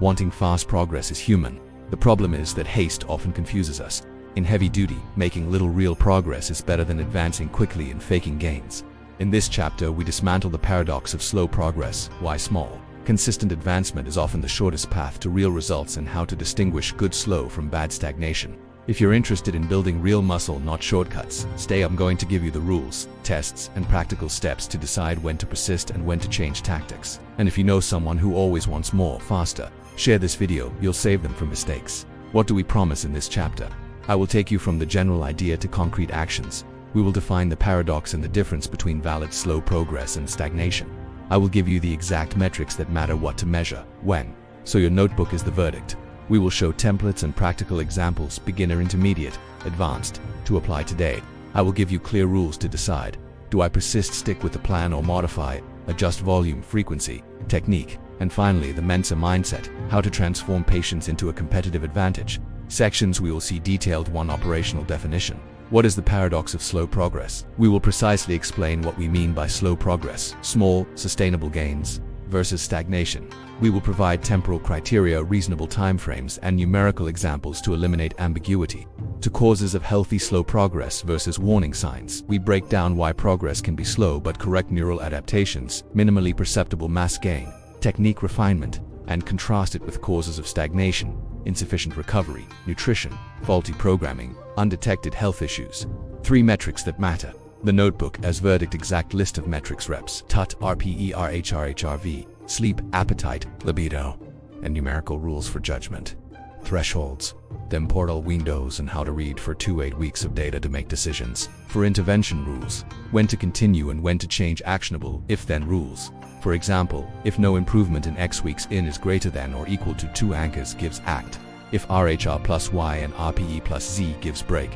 Wanting fast progress is human. The problem is that haste often confuses us. In heavy duty, making little real progress is better than advancing quickly and faking gains. In this chapter, we dismantle the paradox of slow progress. Why small, consistent advancement is often the shortest path to real results, and how to distinguish good slow from bad stagnation. If you're interested in building real muscle, not shortcuts, stay. I'm going to give you the rules, tests, and practical steps to decide when to persist and when to change tactics. And if you know someone who always wants more, faster, share this video. You'll save them from mistakes. What do we promise in this chapter? I will take you from the general idea to concrete actions. We will define the paradox and the difference between valid slow progress and stagnation. I will give you the exact metrics that matter, what to measure, when. So your notebook is the verdict. We will show templates and practical examples, beginner, intermediate, advanced, to apply today. I will give you clear rules to decide. Do I persist, stick with the plan, or modify, adjust volume, frequency, technique? And finally, the Mentzer mindset, how to transform patience into a competitive advantage. Sections we will see detailed. 1. Operational definition. What is the paradox of slow progress? We will precisely explain what we mean by slow progress, small, sustainable gains, versus stagnation. We will provide temporal criteria, reasonable timeframes, and numerical examples to eliminate ambiguity. To causes of healthy slow progress versus warning signs. We break down why progress can be slow but correct: neural adaptations, minimally perceptible mass gain, technique refinement, and contrast it with causes of stagnation: insufficient recovery, nutrition, faulty programming, undetected health issues. 3 metrics that matter. The notebook as verdict: exact list of metrics, reps, TUT, RPE, RHRV, sleep, appetite, libido, and numerical rules for judgment. Thresholds, temporal windows, and how to read for 8 weeks of data to make decisions. For intervention rules, when to continue and when to change. Actionable if-then rules. For example, if no improvement in X weeks in is greater than or equal to 2 anchors, gives act. If RHR plus Y and RPE plus Z, gives break.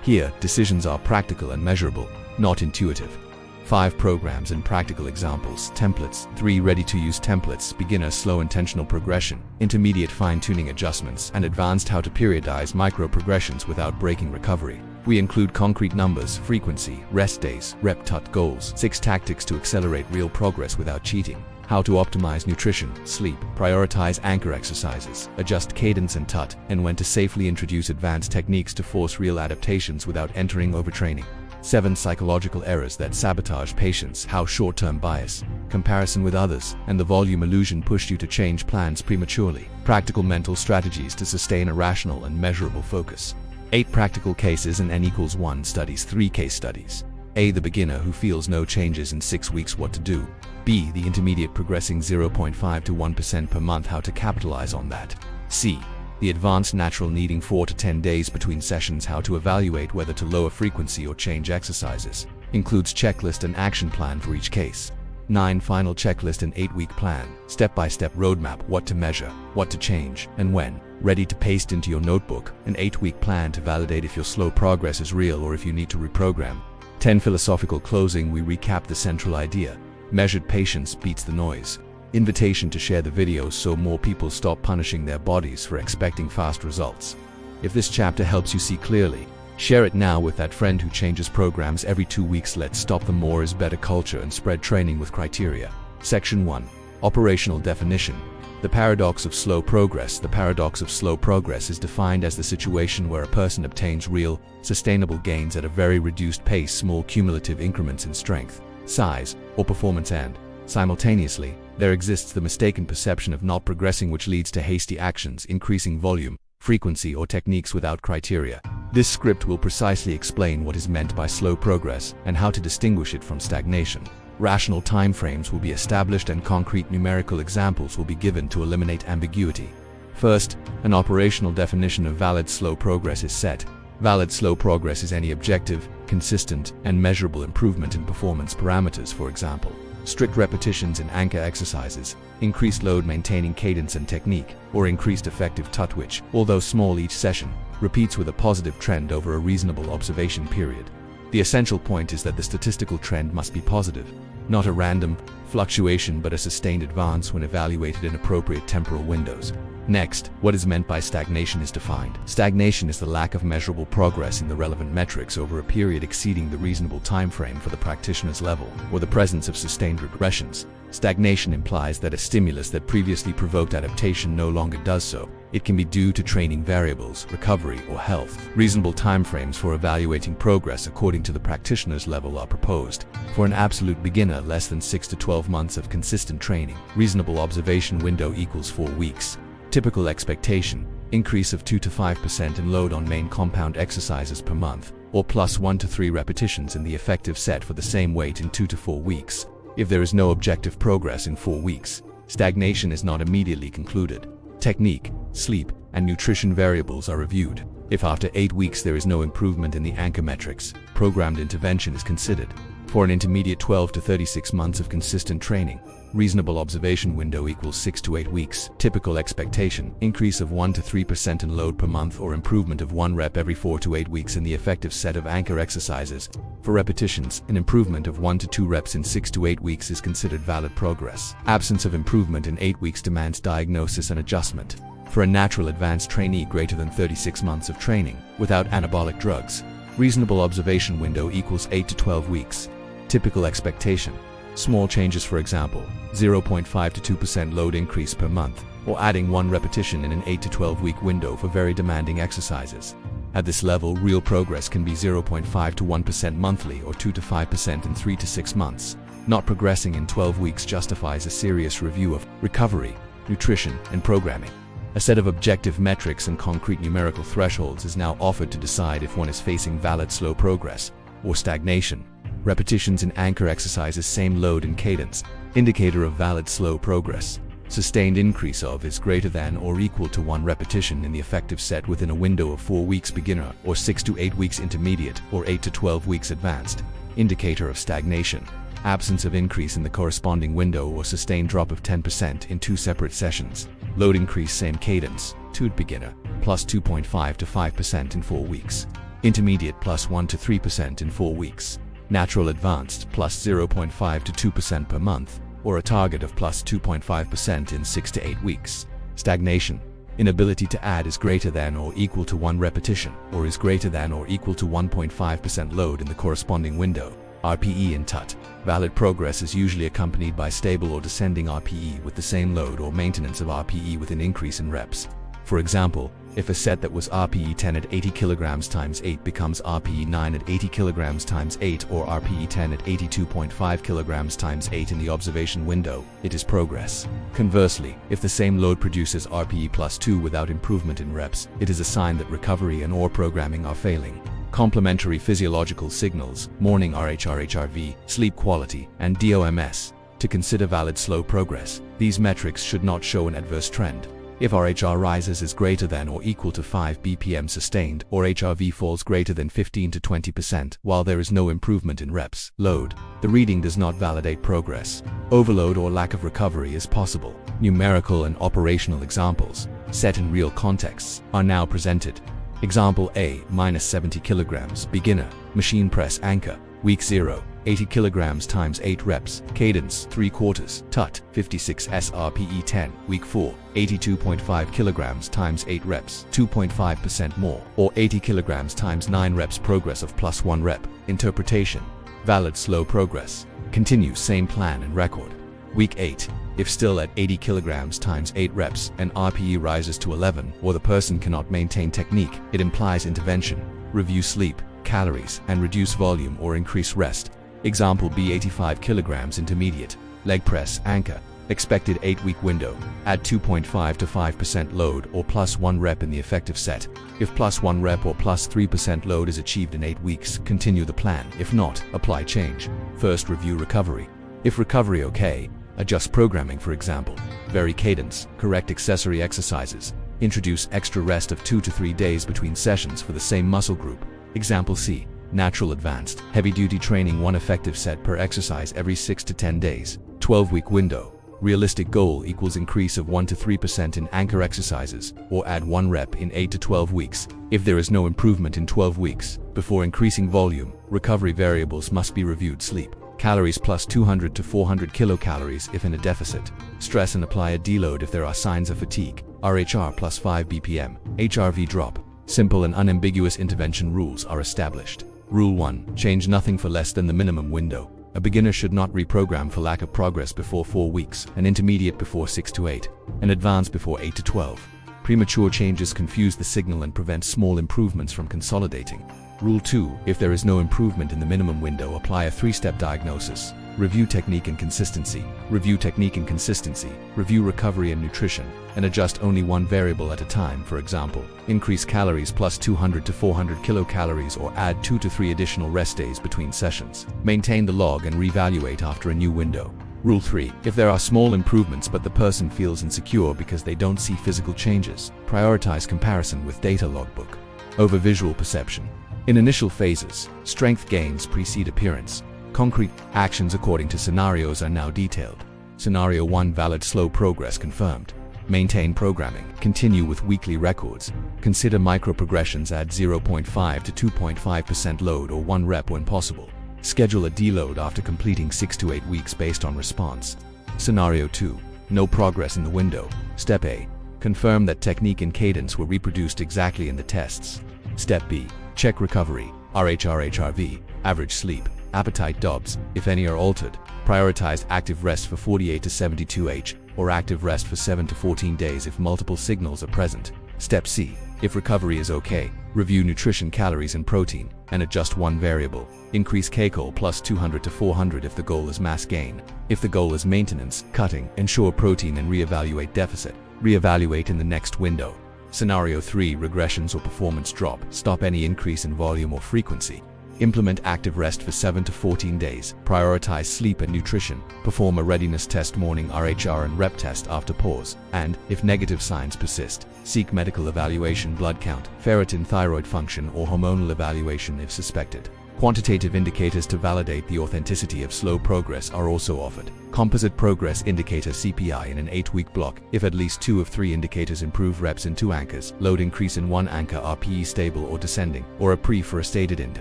Here, decisions are practical and measurable, not intuitive. 5 programs and practical examples. Templates. 3 ready-to-use templates: beginner slow intentional progression, intermediate fine-tuning adjustments, and advanced how to periodize micro-progressions without breaking recovery. We include concrete numbers, frequency, rest days, rep TUT goals. 6 tactics to accelerate real progress without cheating. How to optimize nutrition, sleep, prioritize anchor exercises, adjust cadence and TUT, and when to safely introduce advanced techniques to force real adaptations without entering overtraining. 7 psychological errors that sabotage patience: how short-term bias, comparison with others, and the volume illusion push you to change plans prematurely. Practical mental strategies to sustain a rational and measurable focus. 8 practical cases and N=1 studies. 3 case studies. A. The beginner who feels no changes in 6 weeks, what to do. B. The intermediate progressing 0.5 to 1% per month, how to capitalize on that. C. The advanced natural needing 4 to 10 days between sessions, how to evaluate whether to lower frequency or change exercises. Includes checklist and action plan for each case. 9 final checklist and 8-week plan, step-by-step roadmap: what to measure, what to change, and when. Ready to paste into your notebook. An 8-week plan to validate if your slow progress is real or if you need to reprogram. 10 philosophical closing. We recap the central idea: measured patience beats the noise. Invitation to share the videos so more people stop punishing their bodies for expecting fast results. If this chapter helps you see clearly, share it now with that friend who changes programs every 2 weeks. Let's stop the more is better culture and spread training with criteria. Section 1. Operational definition. The paradox of slow progress. The paradox of slow progress is defined as the situation where a person obtains real, sustainable gains at a very reduced pace, small cumulative increments in strength, size, or performance, and simultaneously, there exists the mistaken perception of not progressing, which leads to hasty actions, increasing volume, frequency, or techniques without criteria. This script will precisely explain what is meant by slow progress and how to distinguish it from stagnation. Rational timeframes will be established and concrete numerical examples will be given to eliminate ambiguity. First, an operational definition of valid slow progress is set. Valid slow progress is any objective, consistent, and measurable improvement in performance parameters. For example, strict repetitions in anchor exercises, increased load maintaining cadence and technique, or increased effective TUT, which, although small each session, repeats with a positive trend over a reasonable observation period. The essential point is that the statistical trend must be positive, not a random fluctuation but a sustained advance when evaluated in appropriate temporal windows. Next, what is meant by stagnation is defined. Stagnation is the lack of measurable progress in the relevant metrics over a period exceeding the reasonable time frame for the practitioner's level, or the presence of sustained regressions. Stagnation implies that a stimulus that previously provoked adaptation no longer does so. It can be due to training variables, recovery, or health. Reasonable timeframes for evaluating progress according to the practitioner's level are proposed. For an absolute beginner, less than 6 to 12 months of consistent training. Reasonable observation window equals 4 weeks. Typical expectation, increase of 2 to 5% in load on main compound exercises per month, or plus 1 to 3 repetitions in the effective set for the same weight in 2 to 4 weeks. If there is no objective progress in 4 weeks, stagnation is not immediately concluded. Technique, sleep, and nutrition variables are reviewed. If after 8 weeks there is no improvement in the anchor metrics, programmed intervention is considered. For an intermediate 12 to 36 months of consistent training, reasonable observation window equals 6 to 8 weeks. Typical expectation, increase of 1 to 3% in load per month or improvement of 1 rep every 4 to 8 weeks in the effective set of anchor exercises. For repetitions, an improvement of 1 to 2 reps in 6 to 8 weeks is considered valid progress. Absence of improvement in 8 weeks demands diagnosis and adjustment. For a natural advanced trainee greater than 36 months of training, without anabolic drugs, reasonable observation window equals 8 to 12 weeks. Typical expectation, small changes, for example, 0.5 to 2% load increase per month, or adding 1 repetition in an 8 to 12 week window for very demanding exercises. At this level, real progress can be 0.5 to 1% monthly or 2 to 5% in 3 to 6 months. Not progressing in 12 weeks justifies a serious review of recovery, nutrition, and programming. A set of objective metrics and concrete numerical thresholds is now offered to decide if one is facing valid slow progress or stagnation. Repetitions in anchor exercises, same load and cadence, indicator of valid slow progress. Sustained increase of is greater than or equal to 1 repetition in the effective set within a window of 4 weeks beginner or 6 to 8 weeks intermediate or 8 to 12 weeks advanced. Indicator of stagnation, absence of increase in the corresponding window or sustained drop of 10% in 2 separate sessions. Load increase, same cadence, 2 beginner, plus 2.5 to 5% in 4 weeks. Intermediate plus 1 to 3% in 4 weeks. Natural advanced plus 0.5 to 2% per month, or a target of plus 2.5% in 6 to 8 weeks. Stagnation, inability to add is greater than or equal to 1 repetition, or is greater than or equal to 1.5% load in the corresponding window. RPE and TUT. Valid progress is usually accompanied by stable or descending RPE with the same load or maintenance of RPE with an increase in reps. For example, if a set that was RPE 10 at 80 kg times 8 becomes RPE 9 at 80 kg times 8 or RPE 10 at 82.5 kg times 8 in the observation window, it is progress. Conversely, if the same load produces RPE plus 2 without improvement in reps, it is a sign that recovery and or programming are failing. Complementary physiological signals, morning RH/HRV, sleep quality, and DOMS. To consider valid slow progress, these metrics should not show an adverse trend. If RHR rises is greater than or equal to 5 BPM sustained, or HRV falls greater than 15 to 20% while there is no improvement in reps, load, the reading does not validate progress. Overload or lack of recovery is possible. Numerical and operational examples, set in real contexts, are now presented. Example A, -70 kg, beginner, machine press anchor, week 0. 80 kg times 8 reps, cadence 3/4, TUT 56 SRPE 10, week 4, 82.5 kg times 8 reps, 2.5% more, or 80 kg times 9 reps, progress of plus 1 rep. Interpretation, valid slow progress, continue same plan and record. Week 8, if still at 80 kg times 8 reps and RPE rises to 11 or the person cannot maintain technique, it implies intervention. Review sleep, calories, and reduce volume or increase rest. Example B, 85 kg intermediate, leg press anchor, expected 8-week window, add 2.5 to 5% load or plus 1 rep in the effective set. If plus 1 rep or plus 3% load is achieved in 8 weeks, continue the plan. If not, apply change. First, review recovery. If recovery okay, adjust programming, for example, vary cadence, correct accessory exercises, introduce extra rest of 2 to 3 days between sessions for the same muscle group. Example C, natural advanced, heavy-duty training, 1 effective set per exercise every 6 to 10 days, 12-week window. Realistic goal equals increase of 1 to 3% in anchor exercises, or add 1 rep in 8 to 12 weeks. If there is no improvement in 12 weeks, before increasing volume, recovery variables must be reviewed. Sleep, calories plus 200 to 400 kilocalories if in a deficit. Stress and apply a deload if there are signs of fatigue. RHR plus 5 BPM, HRV drop. Simple and unambiguous intervention rules are established. Rule 1. Change nothing for less than the minimum window. A beginner should not reprogram for lack of progress before 4 weeks, an intermediate before 6 to 8, an advanced before 8 to 12. Premature changes confuse the signal and prevent small improvements from consolidating. Rule 2. If there is no improvement in the minimum window, apply a 3-step diagnosis. Review technique and consistency. Review technique and consistency. Review recovery and nutrition, and adjust only one variable at a time. For example, increase calories plus 200 to 400 kilocalories or add 2 to 3 additional rest days between sessions. Maintain the log and reevaluate after a new window. Rule 3. If there are small improvements but the person feels insecure because they don't see physical changes, prioritize comparison with data logbook. Over visual perception. In initial phases, strength gains precede appearance. Concrete actions according to scenarios are now detailed. Scenario 1. Valid slow progress confirmed. Maintain programming. Continue with weekly records. Consider micro-progressions. Add 0.5 to 2.5% load or 1 rep when possible. Schedule a deload after completing 6 to 8 weeks based on response. Scenario 2. No progress in the window. Step A. Confirm that technique and cadence were reproduced exactly in the tests. Step B. Check recovery, RHR/HRV, average sleep, appetite DOBS, if any are altered. Prioritize active rest for 48 to 72h, or active rest for 7 to 14 days if multiple signals are present. Step C. If recovery is okay, review nutrition, calories and protein, and adjust one variable. Increase kcal plus 200 to 400 if the goal is mass gain. If the goal is maintenance, cutting, ensure protein and reevaluate deficit. Reevaluate in the next window. Scenario 3. Regressions or performance drop. Stop any increase in volume or frequency. Implement active rest for 7 to 14 days. Prioritize sleep and nutrition. Perform a readiness test, morning RHR and rep test after pause. And, if negative signs persist, seek medical evaluation, blood count, ferritin, thyroid function, or hormonal evaluation if suspected. Quantitative indicators to validate the authenticity of slow progress are also offered. Composite progress indicator CPI in an 8-week block. If at least 2 of 3 indicators improve, reps in 2 anchors, load increase in 1 anchor, RPE stable or descending, or a pre for a stated ind,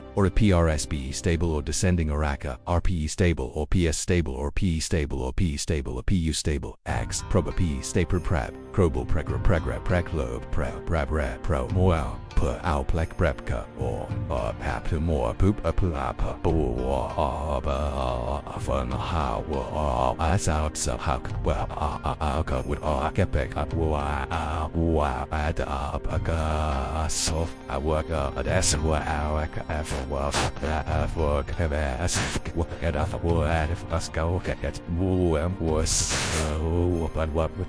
or a PRSBE stable or descending, or ACA, RPE stable or PS stable or PE stable or PE stable or PU stable, AX, proba PE staper prab, crobal pregra pregra preklob pre brab re pro moel. Per au plek prepka or pap to more poop a plapa or fun how as out so huck well got with kepek up at up a soft I work that's what I work have as work at a word if us go get was but what with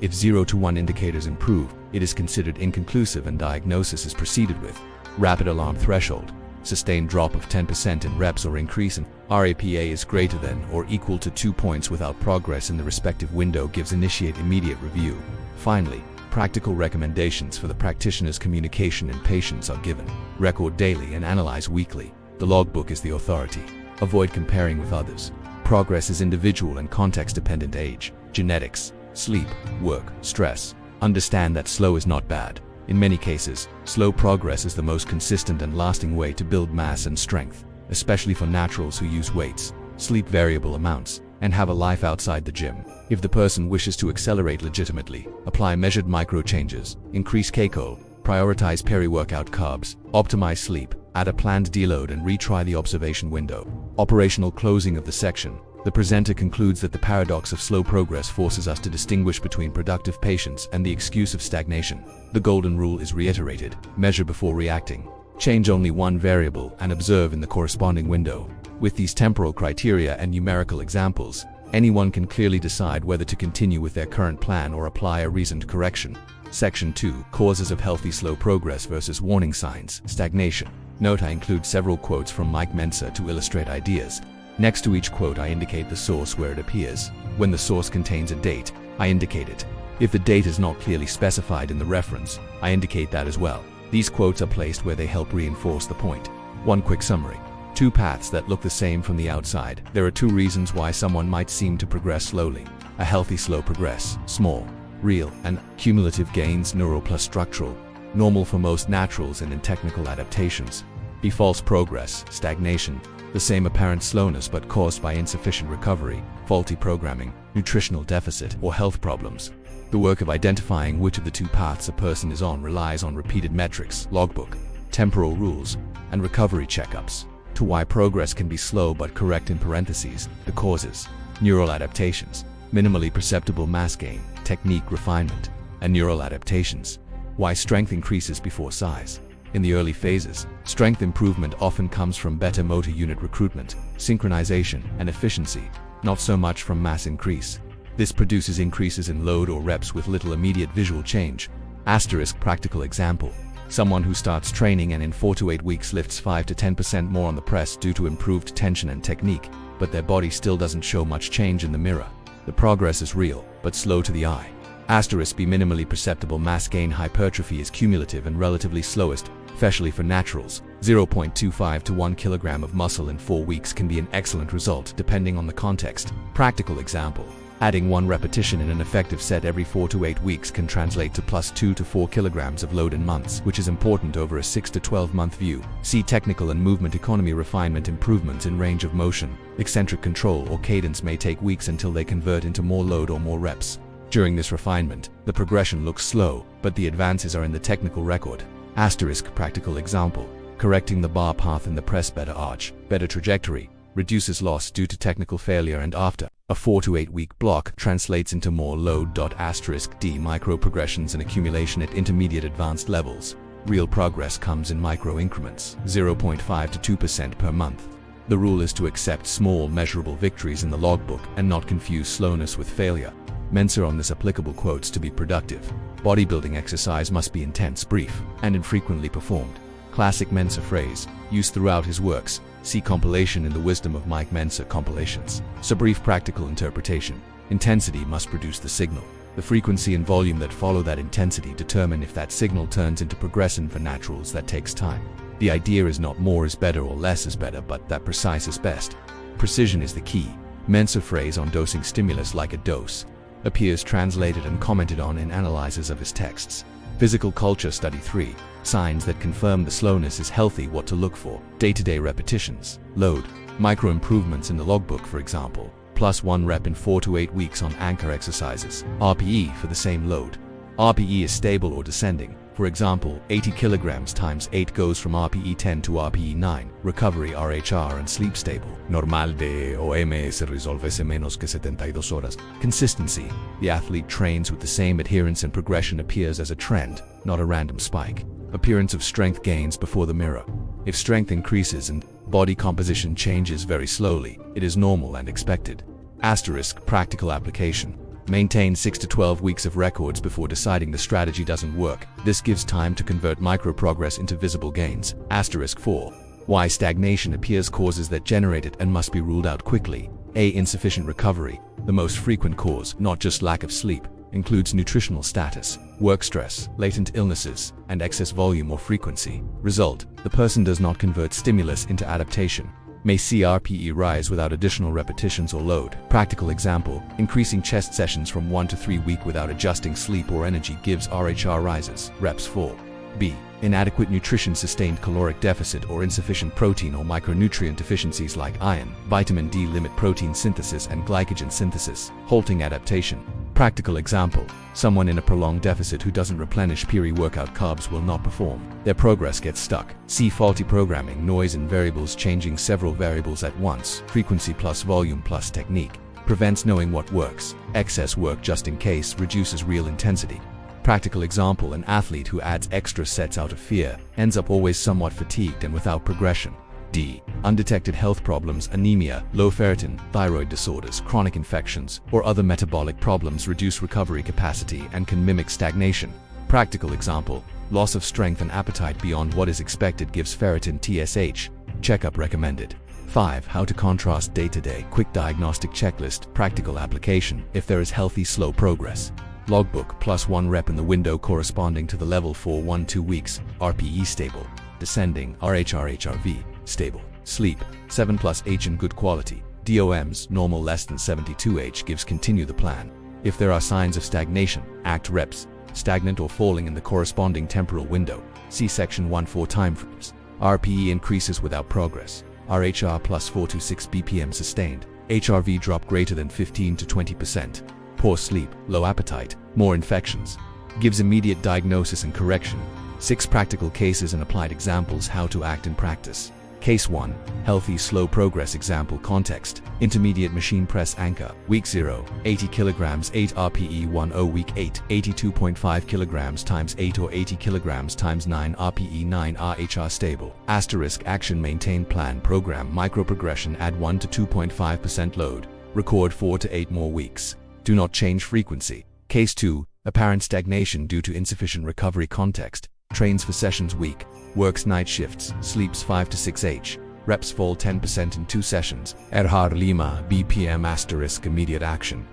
if 0 to 1 indicators improve, it is considered inconclusive and diagnosis is proceeded with. Rapid alarm threshold. Sustained drop of 10% in reps or increase in RAPA is greater than or equal to 2 points without progress in the respective window gives initiate immediate review. Finally, practical recommendations for the practitioner's communication and patients are given. Record daily and analyze weekly. The logbook is the authority. Avoid comparing with others. Progress is individual and context dependent. Age, genetics, sleep, work, stress. Understand that slow is not bad. In many cases, slow progress is the most consistent and lasting way to build mass and strength, especially for naturals who use weights, sleep variable amounts, and have a life outside the gym. If the person wishes to accelerate legitimately, apply measured micro changes, increase kcal, prioritize peri-workout carbs, optimize sleep, add a planned deload and retry the observation window. Operational closing of the section. The presenter concludes that the paradox of slow progress forces us to distinguish between productive patients and the excuse of stagnation. The golden rule is reiterated: measure before reacting. Change only one variable and observe in the corresponding window. With these temporal criteria and numerical examples, anyone can clearly decide whether to continue with their current plan or apply a reasoned correction. Section 2. Causes of healthy slow progress versus warning signs, stagnation. Note I include several quotes from Mike Mentzer to illustrate ideas. Next to each quote I indicate the source where it appears. When the source contains a date, I indicate it. If the date is not clearly specified in the reference, I indicate that as well. These quotes are placed where they help reinforce the point. One quick summary. 2 paths that look the same from the outside. There are 2 reasons why someone might seem to progress slowly. A healthy slow progress, small, real, and cumulative gains, neural plus structural, normal for most naturals and in technical adaptations. B. False progress, stagnation, the same apparent slowness but caused by insufficient recovery, faulty programming, nutritional deficit, or health problems. The work of identifying which of the two paths a person is on relies on repeated metrics, logbook, temporal rules, and recovery checkups. To why progress can be slow but correct in parentheses, the causes, neural adaptations, minimally perceptible mass gain, technique refinement, and neural adaptations. Why strength increases before size. In the early phases, strength improvement often comes from better motor unit recruitment, synchronization, and efficiency, not so much from mass increase. This produces increases in load or reps with little immediate visual change. Asterisk practical example. Someone who starts training and in 4 to 8 weeks lifts 5 to 10% more on the press due to improved tension and technique, but their body still doesn't show much change in the mirror. The progress is real, but slow to the eye. Asterisk B. Minimally perceptible mass gain hypertrophy is cumulative and relatively slowest, especially for naturals. 0.25 to 1 kilogram of muscle in 4 weeks can be an excellent result depending on the context. Practical example. Adding 1 repetition in an effective set every 4 to 8 weeks can translate to plus 2 to 4 kilograms of load in months, which is important over a 6 to 12 month view. See technical and movement economy refinement. Improvements in range of motion, eccentric control, or cadence may take weeks until they convert into more load or more reps. During this refinement, the progression looks slow, but the advances are in the technical record. Asterisk practical example. Correcting the bar path in the press, better arch, better trajectory, reduces loss due to technical failure, and after a 4 to 8 week block translates into more load. Asterisk D. Micro progressions and accumulation at intermediate advanced levels. Real progress comes in micro increments, 0.5 to 2% per month. The rule is to accept small measurable victories in the logbook and not confuse slowness with failure. Mentzer on this applicable quotes: to be productive, bodybuilding exercise must be intense, brief, and infrequently performed. Classic Mentzer phrase, used throughout his works. See compilation in the Wisdom of Mike Mentzer compilations. So brief practical interpretation. Intensity must produce the signal. The frequency and volume that follow that intensity determine if that signal turns into progression. For naturals, that takes time. The idea is not more is better or less is better, but that precise is best. Precision is the key. Mentzer phrase on dosing stimulus like a dose appears translated and commented on in analyses of his texts. Physical Culture Study 3. Signs that confirm the slowness is healthy. What to look for. Day-to-day repetitions. Load. Micro improvements in the logbook, for example. Plus 1 rep in 4 to 8 weeks on anchor exercises. RPE for the same load. RPE is stable or descending. For example, 80 kilograms times 8 goes from RPE 10 to RPE 9. Recovery, RHR, and sleep stable. Normal de OMS resolvese menos que 72 horas. Consistency. The athlete trains with the same adherence and progression appears as a trend, not a random spike. Appearance of strength gains before the mirror. If strength increases and body composition changes very slowly, it is normal and expected. Asterisk practical application. Maintain 6 to 12 weeks of records before deciding the strategy doesn't work. This gives time to convert micro progress into visible gains. Asterisk 4. Why stagnation appears. Causes that generate it and must be ruled out quickly. A. Insufficient recovery. The most frequent cause, not just lack of sleep, includes nutritional status, work stress, latent illnesses, and excess volume or frequency. Result: the person does not convert stimulus into adaptation. May see RPE rise without additional repetitions or load. Practical example: increasing chest sessions from 1 to 3 weeks without adjusting sleep or energy gives RHR rises, reps fall. B. Inadequate nutrition, sustained caloric deficit or insufficient protein or micronutrient deficiencies like iron, vitamin D limit protein synthesis and glycogen synthesis, halting adaptation. Practical example: someone in a prolonged deficit who doesn't replenish pre-workout carbs will not perform. Their progress gets stuck. See faulty programming, noise and variables. Changing several variables at once, frequency plus volume plus technique, prevents knowing what works. Excess work just in case reduces real intensity. Practical example: an athlete who adds extra sets out of fear ends up always somewhat fatigued and without progression. D. Undetected health problems, anemia, low ferritin, thyroid disorders, chronic infections, or other metabolic problems reduce recovery capacity and can mimic stagnation. Practical example: loss of strength and appetite beyond what is expected gives ferritin TSH. Checkup recommended. 5. How to contrast day-to-day. Quick diagnostic checklist. Practical application. If there is healthy, slow progress. Logbook plus 1 rep in the window corresponding to the level for 1-2 weeks. RPE stable. Descending. RHR/HRV stable. Sleep 7+H in good quality. DOMs normal less than 72H gives continue the plan. If there are signs of stagnation, act reps stagnant or falling in the corresponding temporal window. See section 1 for timeframes. RPE increases without progress. RHR plus 4 to 6 BPM sustained. HRV drop greater than 15 to 20%. Poor sleep, low appetite, more infections. Gives immediate diagnosis and correction. 6 practical cases and applied examples how to act in practice. Case 1. Healthy slow progress example context. Intermediate machine press anchor. Week 0. 80 kilograms 8 RPE 10. Week 8. 82.5 kilograms times 8 or 80 kilograms times 9 RPE 9 RHR stable. Asterisk action maintain plan program micro progression add 1 to 2.5% load. Record 4 to 8 more weeks. Do not change frequency. Case 2. Apparent stagnation due to insufficient recovery context. Trains for sessions week. Works night shifts, sleeps 5 to 6h, reps fall 10% in 2 sessions. Erhar Lima, BPM asterisk immediate action.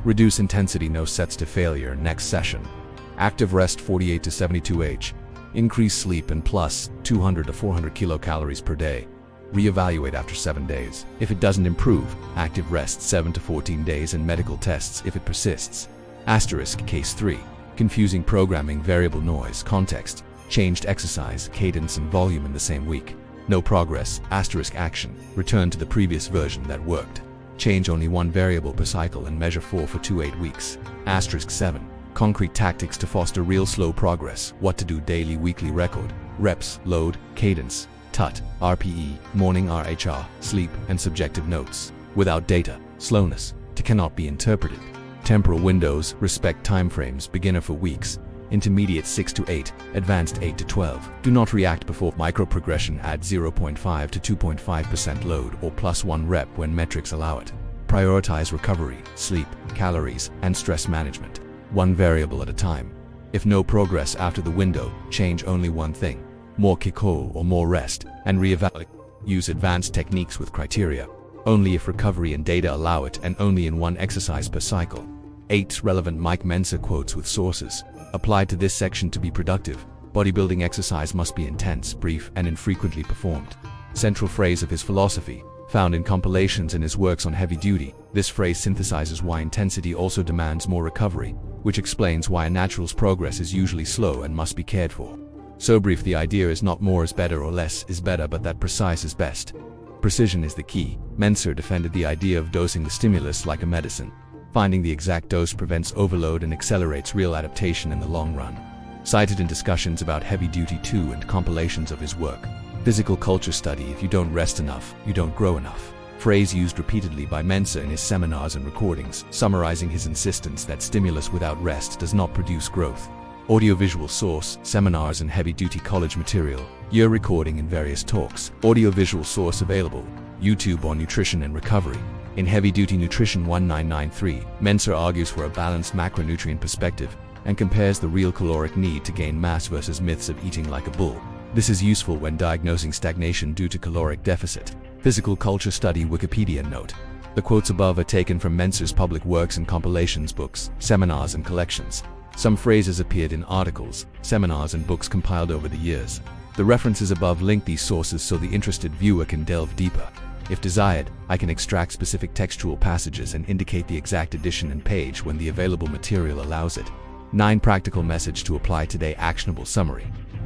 Reduce intensity no sets to failure next session. Active rest 48 to 72h. Increase sleep and plus 200 to 400 kilocalories per day. Reevaluate after 7 days. If it doesn't improve, active rest 7 to 14 days and medical tests if it persists. Asterisk case 3. Confusing programming variable noise context. Changed exercise, cadence and volume in the same week. No progress, asterisk action. Return to the previous version that worked. Change only one variable per cycle and measure 4 for 8 weeks. Asterisk 7. Concrete tactics to foster real slow progress. What to do daily weekly record. Reps, load, cadence, TUT, RPE, morning RHR, sleep and subjective notes. Without data, slowness, cannot be interpreted. Temporal windows, respect timeframes, beginner for weeks. Intermediate 6 to 8, advanced 8 to 12. Do not react before micro-progression add 0.5 to 2.5% load or plus 1 rep when metrics allow it. Prioritize recovery, sleep, calories, and stress management. One variable at a time. If no progress after the window, change only one thing. More kiko or more rest, and reevaluate. Use advanced techniques with criteria. Only if recovery and data allow it and only in one exercise per cycle. 8 relevant Mike Mentzer quotes with sources. Applied to this section to be productive, bodybuilding exercise must be intense, brief, and infrequently performed. Central phrase of his philosophy, found in compilations and his works on heavy duty. This phrase synthesizes why intensity also demands more recovery, which explains why a natural's progress is usually slow and must be cared for. So brief, the idea is not more is better or less is better, but that precise is best. Precision is the key. Mentzer defended the idea of dosing the stimulus like a medicine. Finding the exact dose prevents overload and accelerates real adaptation in the long run. Cited in discussions about heavy duty 2 and compilations of his work. Physical culture study: if you don't rest enough, you don't grow enough. Phrase used repeatedly by Mentzer in his seminars and recordings, summarizing his insistence that stimulus without rest does not produce growth. Audiovisual source: seminars and heavy-duty college material, year recording and various talks. Audiovisual source available: YouTube on nutrition and recovery. In Heavy-Duty Nutrition 1993, Mentzer argues for a balanced macronutrient perspective and compares the real caloric need to gain mass versus myths of eating like a bull. This is useful when diagnosing stagnation due to caloric deficit. Physical culture study Wikipedia note. The quotes above are taken from Mentzer's public works and compilations, books, seminars and collections. Some phrases appeared in articles, seminars and books compiled over the years. The references above link these sources so the interested viewer can delve deeper. If desired, I can extract specific textual passages and indicate the exact edition and page when the available material allows it. 9 practical message to apply today. Actionable summary.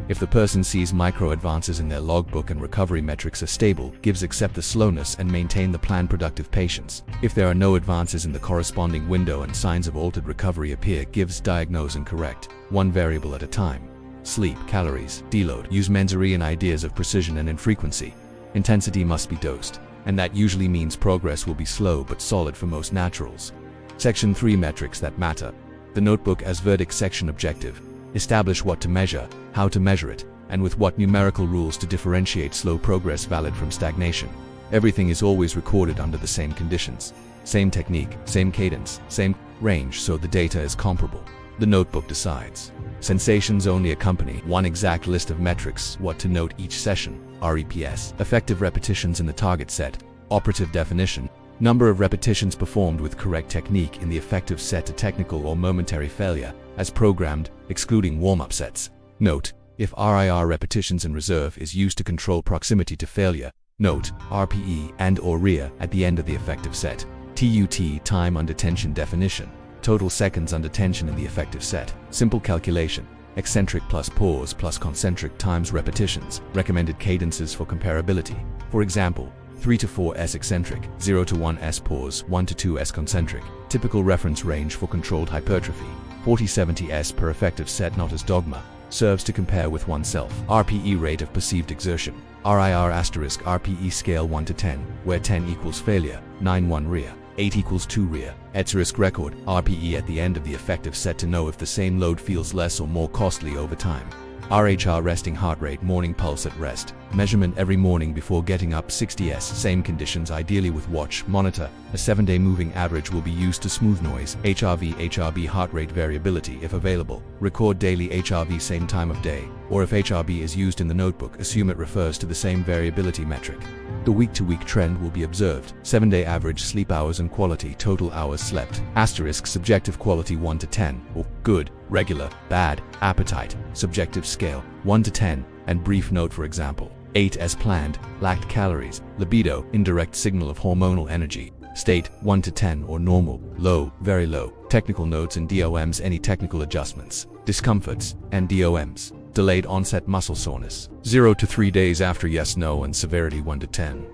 If the person sees micro advances in their logbook and recovery metrics are stable, gives accept the slowness and maintain the plan. Productive patience. If there are no advances in the corresponding window and signs of altered recovery appear, gives diagnose and correct, one variable at a time. Sleep, calories, deload. Use Mentzerian ideas of precision and infrequency. Intensity must be dosed, and that usually means progress will be slow but solid for most naturals. Section 3 Metrics that matter. The notebook as verdict section. Objective: establish what to measure, how to measure it, and with what numerical rules to differentiate slow progress valid from stagnation. Everything is always recorded under the same conditions. Same technique, same cadence, same range, so the data is comparable. The notebook decides. Sensations only accompany one exact list of metrics, what to note each session. REPS. Effective repetitions in the target set. Operative definition: number of repetitions performed with correct technique in the effective set to technical or momentary failure, as programmed, excluding warm-up sets. Note: if RIR repetitions in reserve is used to control proximity to failure, note RPE and or RIA at the end of the effective set. TUT time under tension definition: total seconds under tension in the effective set. Simple calculation: eccentric plus pause plus concentric times repetitions. Recommended cadences for comparability. For example, 3 to 4 S eccentric, 0 to 1 S pause, 1 to 2 S concentric. Typical reference range for controlled hypertrophy. 40-70 S per effective set, not as dogma. Serves to compare with oneself. RPE rate of perceived exertion. RIR asterisk RPE scale 1 to 10, where 10 equals failure, 9 1 rear, 8 equals 2 rear. Risk record, RPE at the end of the effective set to know if the same load feels less or more costly over time. RHR resting heart rate, morning pulse at rest. Measurement every morning before getting up, 60s. Same conditions, ideally with watch, monitor. A 7-day moving average will be used to smooth noise. HRV heart rate variability if available. Record daily HRV same time of day, or if HRV is used in the notebook, assume it refers to the same variability metric. The week-to-week trend will be observed. 7-day average sleep hours and quality, total hours slept. Asterisk subjective quality 1 to 10, or good, regular, bad, appetite, subjective scale 1 to 10, and brief note for example, 8 as planned, lacked calories, libido, indirect signal of hormonal energy, state 1 to 10 or normal, low, very low, technical notes and DOMs, any technical adjustments, discomforts, and DOMs. Delayed onset muscle soreness, 0 to 3 days after yes, no, and severity 1 to 10.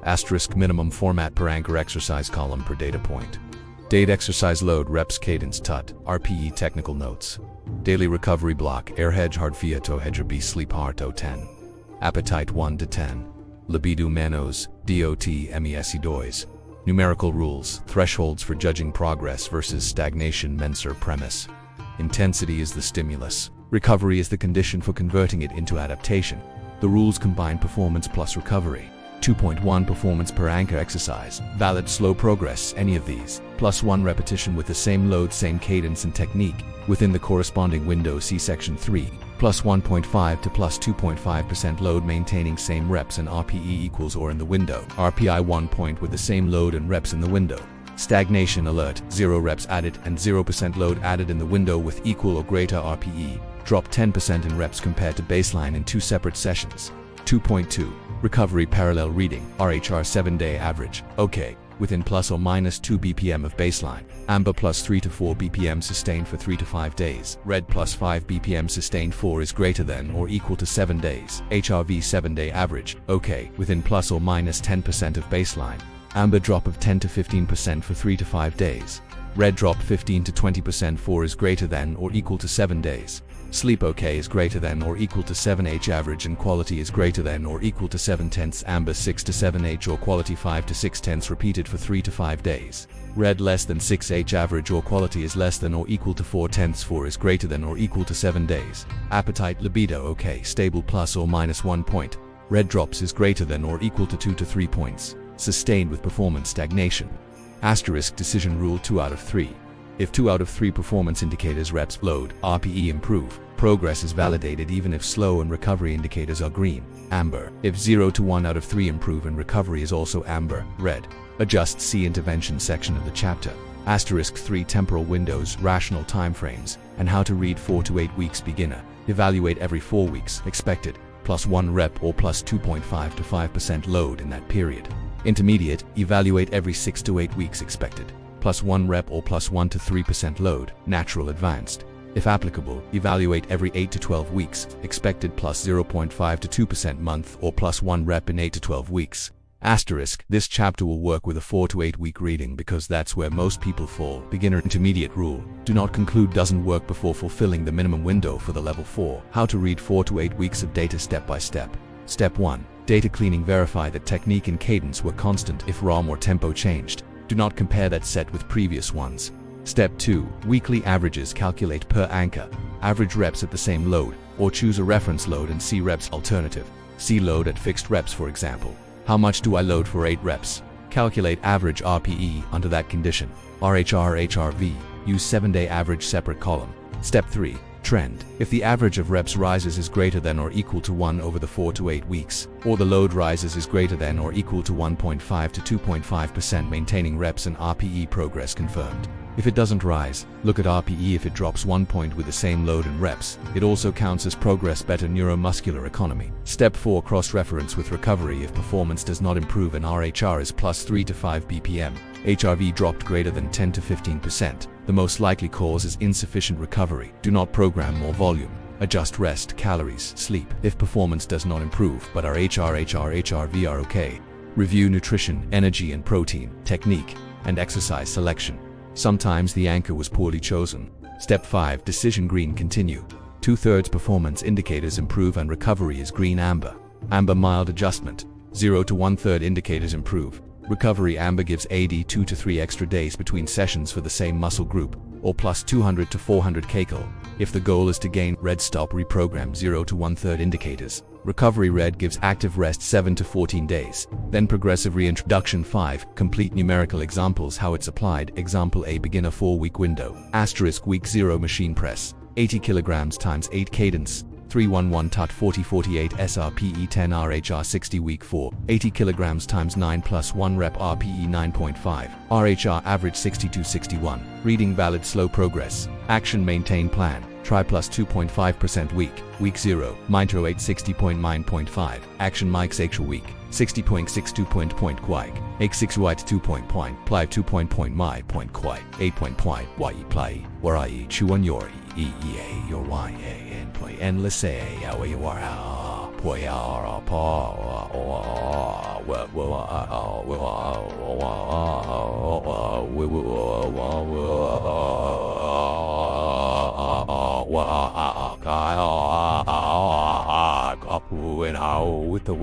Asterisk minimum format per anchor exercise column per data point. Date exercise load reps cadence tut, RPE technical notes. Daily recovery block air hedge hard fiato hedger b sleep heart 10. Appetite 1 to 10. Libido manos, DOT MESE dois. Numerical rules, thresholds for judging progress versus stagnation Mentzer premise. Intensity is the stimulus. Recovery is the condition for converting it into adaptation. The rules combine performance plus recovery. 2.1 performance per anchor exercise. Valid slow progress, any of these. Plus 1 repetition with the same load, same cadence and technique. Within the corresponding window, see section 3. Plus 1.5 to plus 2.5% load maintaining same reps and RPE equals or in the window. RPI 1 point with the same load and reps in the window. Stagnation alert, 0 reps added and 0% load added in the window with equal or greater RPE. Drop 10% in reps compared to baseline in 2 separate sessions. 2.2. Recovery parallel reading, RHR 7-day average, OK, within plus or minus 2 BPM of baseline. Amber plus 3 to 4 BPM sustained for 3 to 5 days. Red plus 5 BPM sustained 4 is greater than or equal to 7 days. HRV 7-day average, OK, within plus or minus 10% of baseline. Amber drop of 10 to 15% for 3 to 5 days. Red drop 15 to 20%, 4 is greater than or equal to 7 days. Sleep OK is greater than or equal to 7H average and quality is greater than or equal to 7/10. Amber 6 to 7H or quality 5 to 6/10 repeated for 3 to 5 days. Red less than 6H average or quality is less than or equal to 4/10. 4 is greater than or equal to 7 days. Appetite libido OK, stable plus or minus 1 point. Red drops is greater than or equal to 2 to 3 points. Sustained with performance stagnation. Asterisk decision rule 2 out of 3. If 2 out of 3 performance indicators reps, load, RPE improve, progress is validated even if slow and recovery indicators are green, amber. If 0 to 1 out of 3 improve and recovery is also amber, red. Adjust see intervention section of the chapter. Asterisk 3 temporal windows, rational timeframes, and how to read 4 to 8 weeks beginner. Evaluate every 4 weeks, expected, plus 1 rep or plus 2.5 to 5% load in that period. Intermediate, evaluate every 6 to 8 weeks expected, plus 1 rep or plus 1 to 3% load. Natural advanced. If applicable, evaluate every 8 to 12 weeks, expected plus 0.5 to 2% month or plus 1 rep in 8 to 12 weeks. Asterisk, this chapter will work with a 4 to 8 week reading because that's where most people fall. Beginner intermediate rule. Do not conclude doesn't work before fulfilling the minimum window for the level 4. How to read 4 to 8 weeks of data step by step. Step 1. Data cleaning. Verify that technique and cadence were constant if ROM or tempo changed. Do not compare that set with previous ones. Step 2. Weekly averages. Calculate per anchor. Average reps at the same load, or choose a reference load and see reps alternative. See load at fixed reps for example. How much do I load for 8 reps? Calculate average RPE under that condition. RHR HRV. Use 7-day average separate column. Step 3. Trend. If the average of reps rises is greater than or equal to 1 over the 4 to 8 weeks, or the load rises is greater than or equal to 1.5 to 2.5%, maintaining reps and RPE progress confirmed. If it doesn't rise, look at RPE. If it drops 1 point with the same load and reps, it also counts as progress. Better neuromuscular economy. Step 4. Cross-reference with recovery. If performance does not improve and RHR is plus 3 to 5 BPM, HRV dropped greater than 10 to 15%, the most likely cause is insufficient recovery. Do not program more volume. Adjust rest, calories, sleep if performance does not improve but our HRV are okay. Review nutrition, energy and protein, technique, and exercise selection. Sometimes the anchor was poorly chosen. Step 5. Decision green, continue. 2/3 performance indicators improve and recovery is green amber. Amber mild adjustment. 0 to 1/3 indicators improve. Recovery amber gives AD 2 to 3 extra days between sessions for the same muscle group, or plus 200 to 400 kcal. If the goal is to gain, red stop reprogram 0 to 1/3 indicators. Recovery red gives active rest 7 to 14 days. Then progressive reintroduction 5. Complete numerical examples how it's applied. Example A, beginner 4-week window. Asterisk week 0 machine press. 80 kilograms times 8 cadence. 311 tut 40-48 SRPE 10 RHR 60 week 4. 80 kilograms times 9 plus 1 rep RPE 9.5. RHR average 62-61. Reading valid slow progress. Action maintain plan. Try plus 2.5% week. Week 0. Mitro 8 60.9.5. Action Mike's actual week. 60.62 point quike. 86 white 2 point play 2 point my point quite 8 point why play where I chew on your your y and play endless say how you are boy are and how with the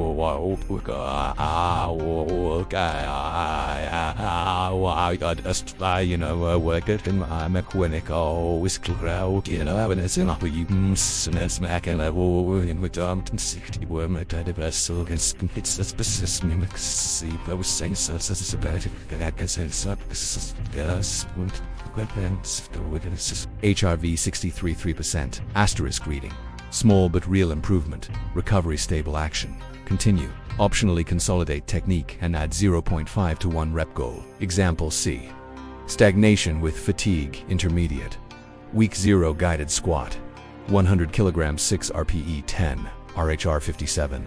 I just you know work it in my mechanical whiskey crowd you know and it's enough you smack and in with dumped and 60 were my daddy vessel against it's a specific mimic see I was saying so it's about that because it's up HRV 63.3%. Asterisk reading. Small but real improvement. Recovery stable action. Continue. Optionally consolidate technique and add 0.5 to 1 rep goal. Example C. Stagnation with fatigue intermediate. Week 0 guided squat. 100 kilograms 6 RPE 10. RHR 57.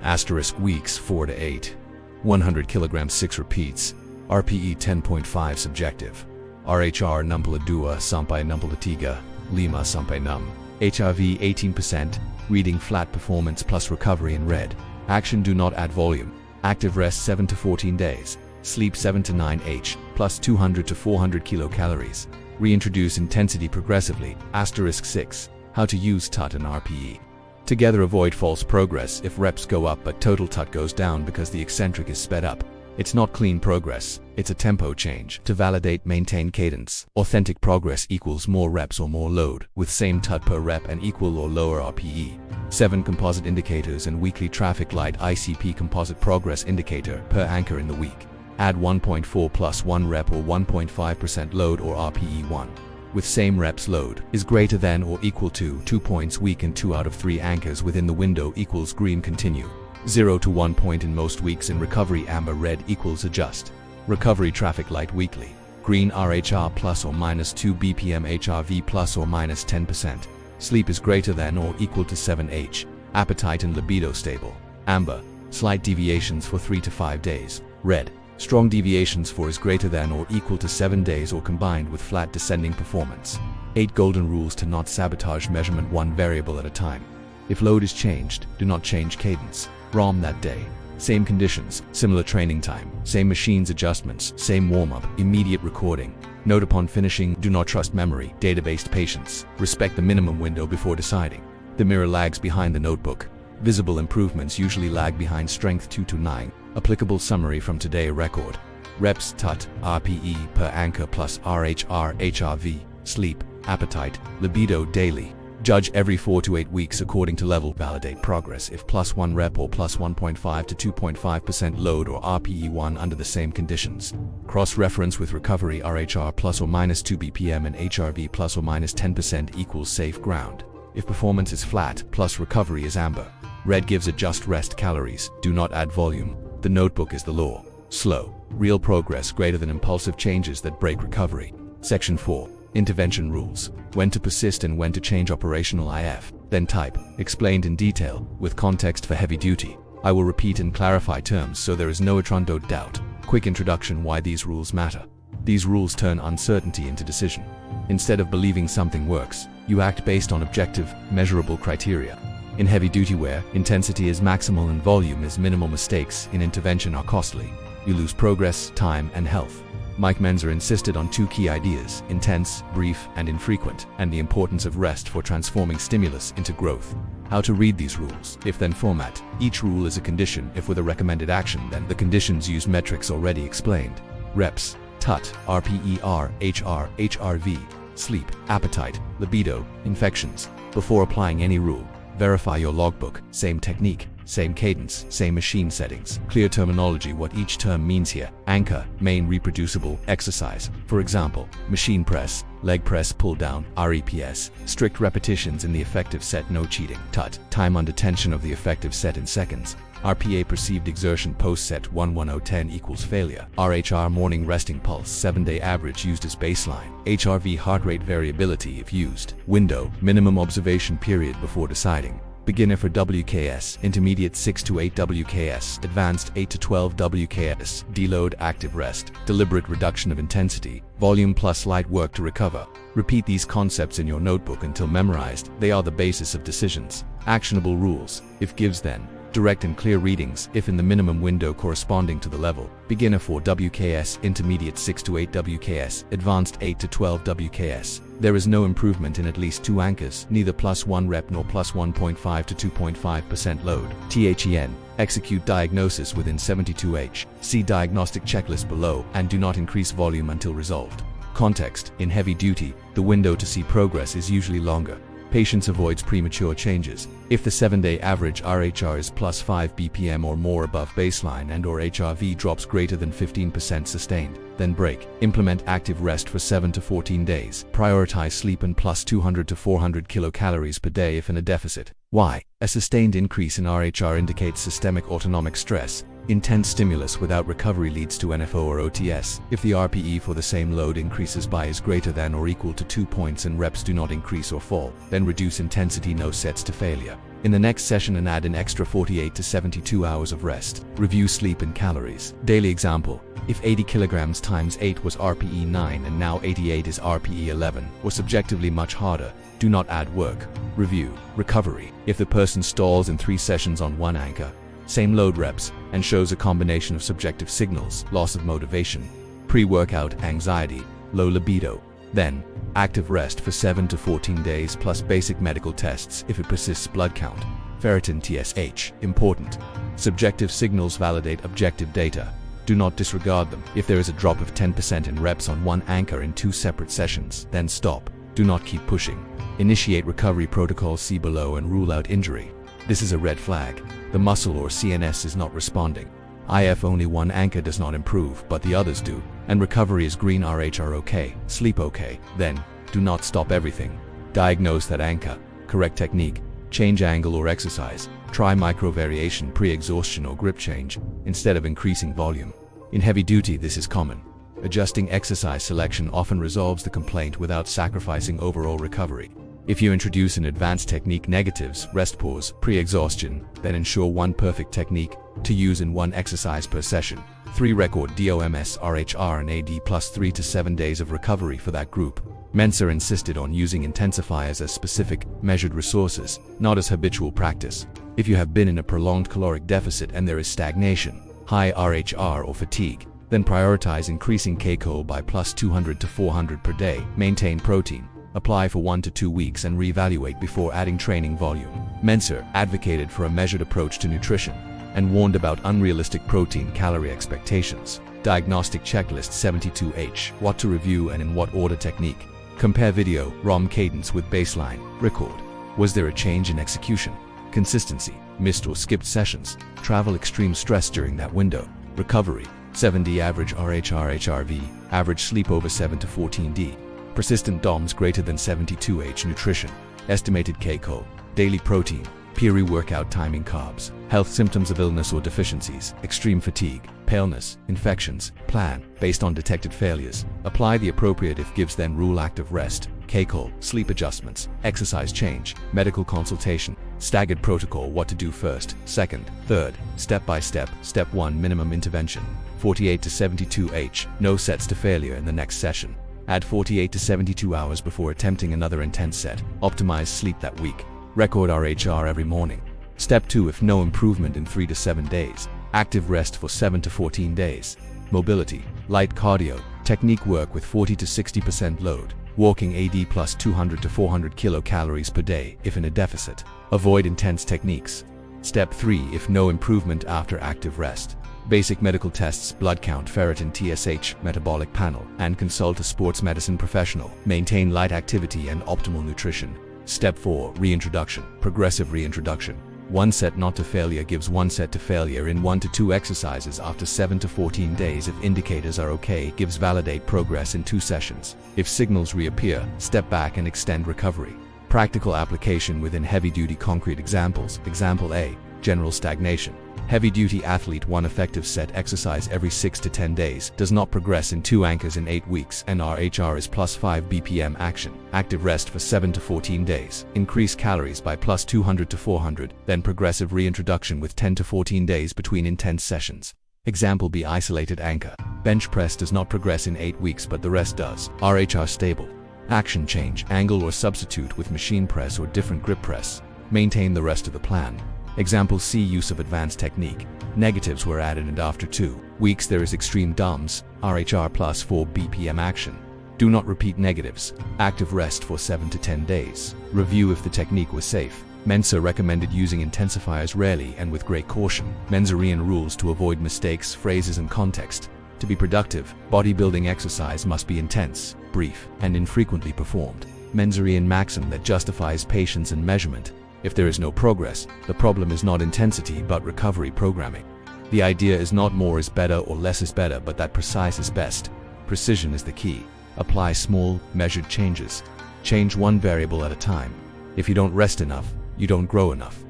Asterisk weeks 4 to 8. 100 kilograms 6 repeats. RPE 10.5 subjective. RHR numpala 2 sampai 63, 5 sampai 6. HRV 18%, reading flat performance plus recovery in red. Action do not add volume. Active rest 7 to 14 days. Sleep 7 to 9 H, plus 200 to 400 kilocalories. Reintroduce intensity progressively. Asterisk 6. How to use TUT and RPE. Together avoid false progress if reps go up but total TUT goes down because the eccentric is sped up. It's not clean progress, it's a tempo change. To validate, maintain cadence. Authentic progress equals more reps or more load, with same TUT per rep and equal or lower RPE. 7 composite indicators and weekly traffic light ICP composite progress indicator per anchor in the week. Add 1.4 plus 1 rep or 1.5% load or RPE 1. With same reps load is greater than or equal to 2 points week and 2 out of 3 anchors within the window equals green continue. 0 to 1 point in most weeks in recovery amber red equals adjust. Recovery traffic light weekly. Green RHR plus or minus 2 BPM HRV plus or minus 10%. Sleep is greater than or equal to 7H. Appetite and libido stable. Amber. Slight deviations for 3 to 5 days. Red. Strong deviations for is greater than or equal to 7 days or combined with flat descending performance. 8 golden rules to not sabotage measurement 1 variable at a time. If load is changed, do not change cadence. ROM that day. Same conditions, similar training time, same machines adjustments, same warm-up, immediate recording. Note upon finishing, do not trust memory, data-based patience. Respect the minimum window before deciding. The mirror lags behind the notebook. Visible improvements usually lag behind strength 2 to 9. Applicable summary from today record. Reps TUT, RPE per anchor plus RHR, HRV, sleep, appetite, libido daily. Judge every 4 to 8 weeks according to level. Validate progress if plus 1 rep or plus 1.5 to 2.5% load or RPE 1 under the same conditions. Cross-reference with recovery RHR plus or minus 2 BPM and HRV plus or minus 10% equals safe ground. If performance is flat, plus recovery is amber. Red gives adjust rest calories, do not add volume. The notebook is the law. Slow, real progress greater than impulsive changes that break recovery. Section 4. Intervention rules. When to persist and when to change operational IF. Then type, explained in detail, with context for heavy duty. I will repeat and clarify terms so there is no etrondo doubt. Quick introduction why these rules matter. These rules turn uncertainty into decision. Instead of believing something works, You act based on objective, measurable criteria. In heavy-duty wear, intensity is maximal and volume is minimal. Mistakes in intervention are costly. You lose progress, time, and health. Mike Mentzer insisted on two key ideas: intense, brief, and infrequent, and the importance of rest for transforming stimulus into growth. How to read these rules. If then format. Each rule is a condition. If with a recommended action, then the conditions use metrics already explained. Reps, TUT, RPER, HR, HRV, sleep, appetite, libido, infections. Before applying any rule, verify your logbook. Same technique, same cadence, same machine settings. Clear terminology what each term means here. Anchor, main reproducible exercise. For example, machine press, leg press pull down, REPS. Strict repetitions in the effective set, no cheating. TUT, time under tension of the effective set in seconds. RPA, perceived exertion post-set 1:10 equals failure. RHR, morning resting pulse, 7-day average used as baseline. HRV, heart rate variability if used. Window, minimum observation period before deciding. Beginner for WKS, intermediate 6 to 8 WKS, advanced 8 to 12 WKS, deload, active rest, deliberate reduction of intensity, volume plus light work to recover. Repeat these concepts in your notebook until memorized. They are the basis of decisions. Actionable rules. If gives then. Direct and clear readings, if in the minimum window corresponding to the level. Beginner 4 WKS, intermediate 6 to 8 WKS, advanced 8 to 12 WKS. There is no improvement in at least 2 anchors, neither +1 rep nor +1.5 to 2.5% load. THEN, execute diagnosis within 72H. See diagnostic checklist below and do not increase volume until resolved. Context, in heavy duty, the window to see progress is usually longer. Patients avoids premature changes. If the 7-day average RHR is +5 BPM or more above baseline and or HRV drops greater than 15% sustained, then break. Implement active rest for 7 to 14 days. Prioritize sleep and +200 to 400 kilocalories per day if in a deficit. Why? A sustained increase in RHR indicates systemic autonomic stress. Intense stimulus without recovery leads to NFO or OTS. If the RPE for the same load increases by is greater than or equal to 2 points and reps do not increase or fall, then reduce intensity, no sets to failure. In the next session and add an extra 48 to 72 hours of rest. Review sleep and calories. Daily example. If 80 kilograms times 8 was RPE 9 and now 88 is RPE 11, was subjectively much harder. Do not add work. Review. Recovery. If the person stalls in 3 sessions on 1 anchor, same load reps, and shows a combination of subjective signals, loss of motivation, pre-workout anxiety, low libido, then active rest for 7 to 14 days plus basic medical tests if it persists. Blood count, ferritin, TSH, important. Subjective signals validate objective data. Do not disregard them. If there is a drop of 10% in reps on 1 anchor in 2 separate sessions, then stop. Do not keep pushing. Initiate recovery protocol, see below, and rule out injury. This is a red flag. The muscle or CNS is not responding. IF only 1 anchor does not improve, but the others do, and recovery is green. RHR okay, sleep okay, then do not stop everything. Diagnose that anchor, correct technique, change angle or exercise, try micro variation, pre-exhaustion or grip change, instead of increasing volume. In heavy duty this is common. Adjusting exercise selection often resolves the complaint without sacrificing overall recovery. If you introduce an advanced technique, negatives, rest pause, pre-exhaustion, then ensure 1 perfect technique to use in 1 exercise per session. 3 record DOMS, RHR and AD plus 3 to 7 days of recovery for that group. Mentzer insisted on using intensifiers as specific, measured resources, not as habitual practice. If you have been in a prolonged caloric deficit and there is stagnation, high RHR or fatigue, then prioritize increasing KCO by +200 to 400 per day. Maintain protein. Apply for 1 to 2 weeks and reevaluate before adding training volume. Mentzer advocated for a measured approach to nutrition and warned about unrealistic protein calorie expectations. Diagnostic checklist 72H, what to review and in what order. Technique. Compare video, ROM cadence with baseline. Record. Was there a change in execution? Consistency. Missed or skipped sessions. Travel, extreme stress during that window. Recovery. 7D average RHR HRV. Average sleep over 7 to 14D. Persistent DOMS greater than 72H. Nutrition. Estimated KCO. Daily protein. Pre-workout timing. Carbs. Health symptoms of illness or deficiencies. Extreme fatigue. Paleness. Infections. Plan. Based on detected failures. Apply the appropriate if gives then rule. Active rest. KCO. Sleep adjustments. Exercise change. Medical consultation. Staggered protocol. What to do first, second, third. Step by step. Step 1. Minimum intervention. 48 to 72H. No sets to failure in the next session. Add 48 to 72 hours before attempting another intense set. Optimize sleep that week. Record RHR every morning. Step 2. If no improvement in 3 to 7 days, active rest for 7 to 14 days. Mobility, light cardio, technique work with 40 to 60% load. Walking AD plus 200 to 400 kilocalories per day if in a deficit. Avoid intense techniques. Step 3. If no improvement after active rest, basic medical tests, blood count, ferritin, TSH, metabolic panel, and consult a sports medicine professional. Maintain light activity and optimal nutrition. Step 4. Reintroduction, progressive reintroduction. One set not to failure gives one set to failure in 1 to 2 exercises after 7 to 14 days. If indicators are okay, gives validate progress in 2 sessions. If signals reappear, step back and extend recovery. Practical application within heavy-duty concrete examples. Example A. General stagnation. Heavy-duty athlete 1 effective set exercise every 6 to 10 days, does not progress in 2 anchors in 8 weeks, and RHR is plus 5 BPM action. Active rest for 7 to 14 days. Increase calories by plus 200 to 400, then progressive reintroduction with 10 to 14 days between intense sessions. Example B. Isolated anchor. Bench press does not progress in 8 weeks but the rest does. RHR stable. Action change, angle or substitute with machine press or different grip press. Maintain the rest of the plan. Example C. Use of advanced technique. Negatives were added and after 2 weeks there is extreme DOMS, RHR plus 4 BPM action. Do not repeat negatives. Active rest for 7 to 10 days. Review if the technique was safe. Mentzer recommended using intensifiers rarely and with great caution. Mentzerian rules to avoid mistakes, phrases and context. To be productive, bodybuilding exercise must be intense, brief, and infrequently performed. Mentzerian maxim that justifies patience and measurement. If there is no progress, the problem is not intensity but recovery programming. The idea is not more is better or less is better, but that precise is best. Precision is the key. Apply small, measured changes. Change one variable at a time. If you don't rest enough, you don't grow enough.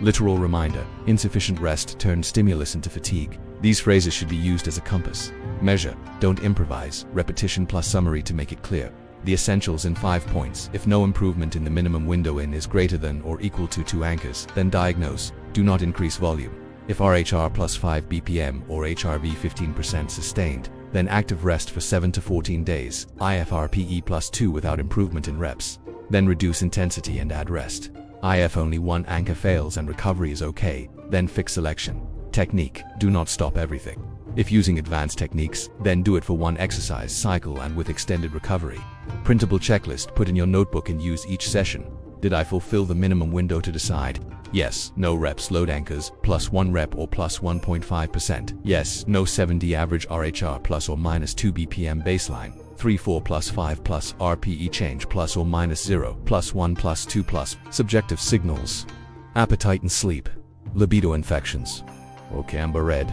Literal reminder: insufficient rest turns stimulus into fatigue. These phrases should be used as a compass. Measure, don't improvise. Repetition plus summary to make it clear. The essentials in 5 points. If no improvement in the minimum window in is greater than or equal to 2 anchors, then diagnose. Do not increase volume. If RHR plus 5 BPM or HRV 15% sustained, then active rest for 7 to 14 days, IFRPE plus 2 without improvement in reps. Then reduce intensity and add rest. IF only 1 anchor fails and recovery is okay, then fix selection. Technique, do not stop everything. If using advanced techniques, then do it for 1 exercise cycle and with extended recovery. Printable checklist, put in your notebook and use each session. Did I fulfill the minimum window to decide? Yes, no reps, load anchors, plus 1 rep or plus 1.5%. Yes, no 70 average RHR plus or minus 2 BPM baseline. 3, 4 plus 5 plus RPE change plus or minus 0, plus 1 plus 2 plus. Subjective signals. Appetite and sleep. Libido infections. Okay, amber red.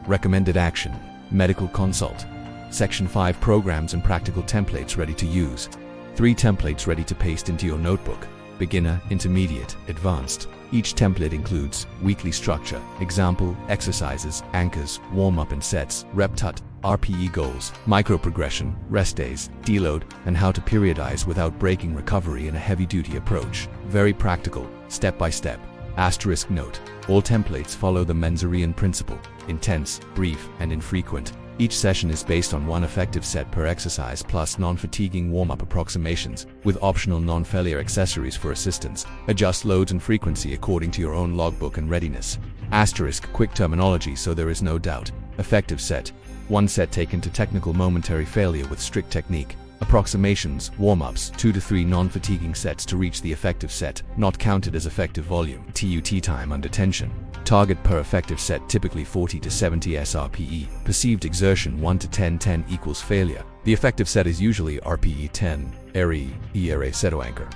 Recommended action. Medical consult. Section 5 programs and practical templates ready to use. 3 templates ready to paste into your notebook. Beginner, intermediate, advanced. Each template includes weekly structure, example, exercises, anchors, warm-up and sets, rep tut, RPE goals, micro-progression, rest days, deload, and how to periodize without breaking recovery in a heavy-duty approach. Very practical, step-by-step. Asterisk note: all templates follow the Mentzerian principle: intense, brief, and infrequent. Each session is based on 1 effective set per exercise plus non-fatiguing warm-up approximations, with optional non-failure accessories for assistance. Adjust loads and frequency according to your own logbook and readiness. Asterisk quick terminology so there is no doubt. Effective set: 1 set taken to technical momentary failure with strict technique. Approximations, warm-ups, 2 to 3 non-fatiguing sets to reach the effective set, not counted as effective volume. TUT time under tension. Target per effective set typically 40 to 70 SRPE. Perceived exertion 1 to 10, 10 equals failure. The effective set is usually RPE 10, ERE seto anchor.